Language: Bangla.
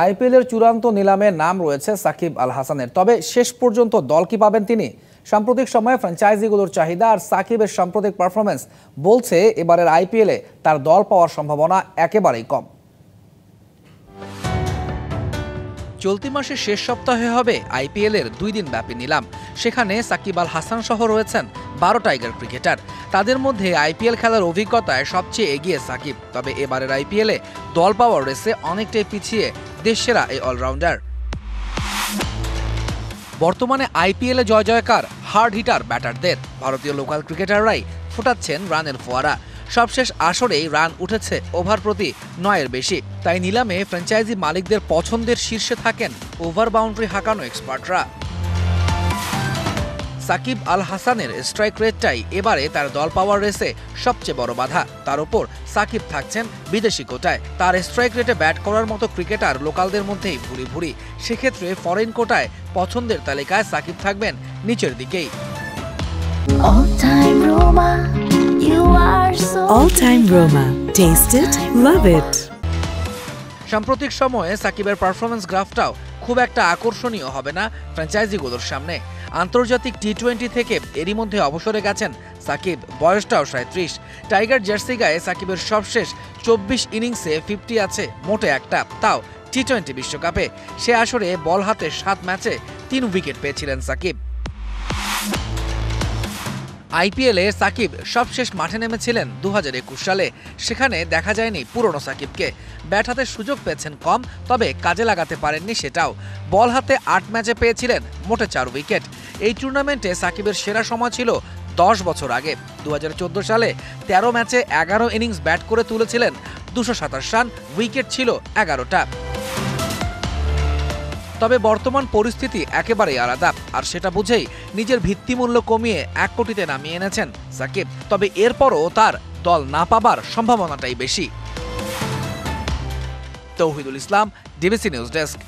আইপিএলের চূড়ান্ত নিলামে নাম রয়েছে সাকিব আল হাসানের। তবে শেষ পর্যন্ত দল কি পাবেন তিনি? সাম্প্রতিক সময়ে ফ্র্যাঞ্চাইজিগুলোর চাহিদা আর সাকিবের সাম্প্রতিক পারফরমেন্স বলছে এবারের আইপিএলে তার দল পাওয়ার সম্ভাবনা একেবারেই কম। চলতি মাসের শেষ সপ্তাহে হবে আইপিএলের 2 দিন ব্যাপী নিলাম। সেখানে সাকিব আল হাসান সহ রয়েছেন 12 টাইগার ক্রিকেটার। তাদের মধ্যে আইপিএল খেলার অভিজ্ঞতায় সবচেয়ে এগিয়ে সাকিব। তবে এবারের আইপিএলে দল পাওয়ার রেসে অনেকটাই পিছিয়ে দেশসেরা এই অলরাউন্ডার। বর্তমানে আইপিএলে জয় জয়কার হার্ড হিটার ব্যাটারদের। ভারতীয় লোকাল ক্রিকেটাররাই ফোটাচ্ছেন রানের ফোয়ারা। সবশেষ আসরেই রান উঠেছে ওভার প্রতি 9-এর বেশি। তাই নিলামে ফ্র্যাঞ্চাইজি মালিকদের পছন্দের শীর্ষে থাকেন ওভার বাউন্ডারি হাঁকানো এক্সপার্টরা। সাকিব আল হাসানের স্ট্রাইক রেটটাই এবারে তার দল পাওয়ার রেসে সবচেয়ে বড় বাধা। তার উপর সাকিব থাকছেন বিদেশি কোটায়। তার স্ট্রাইক রেটে ব্যাট করার মতো ক্রিকেটার লোকালদের মধ্যেই ভুরি ভুরি। সেক্ষেত্রে ফরেন কোটায় পছন্দের তালিকায় সাকিব থাকবেন নিচের দিকেই। All time Roma. Taste it, love it. সাম্প্রতিক সময়ে সাকিবের পারফরমেন্স গ্রাফটাও খুব একটা আকর্ষণীয় হবে না ফ্র্যাঞ্চাইজিগুলোর সামনে। আন্তর্জাতিক টি20 থেকে এরই মধ্যে অবসরে গেছেন সাকিব, বয়সটাও 37। টাইগার জার্সি গায়ে সাকিবের সবশেষ 24 ইনিংসে 50 আছে মোটে একটা, তাও টি20 বিশ্বকাপে। সে আসরে বল হাতে 7 ম্যাচে 3 উইকেট পেয়েছিলেন সাকিব। আইপিএলে সাকিব সবশেষ মাঠে নেমেছিলেন 2021 সালে। সেখানে দেখা যায়নি পুরনো সাকিবকে। ব্যাট হাতে সুযোগ পেয়েছেন কম, তবে কাজে লাগাতে পারেননি সেটাও। বল হাতে 8 ম্যাচে পেয়েছিলেন মোটে 4 উইকেট। এই টুর্নামেন্টে সাকিবের সেরা সময় ছিল 10 বছর আগে। 2014 সালে 13 ম্যাচে 11 ইনিংস ব্যাট করে তুলেছিলেন 227 রান, উইকেট ছিল 11টা। তবে বর্তমান পরিস্থিতি একেবারেই আলাদা, আর সেটা বুঝেই নিজের ভিত্তিমূল্য কমিয়ে 1 কোটিতে নামিয়ে এনেছেন সাকিব। তবে এরপরও তার দল না পাবার সম্ভাবনাটাই বেশি। তৌহিদুল ইসলাম, ডিবিসি নিউজ ডেস্ক।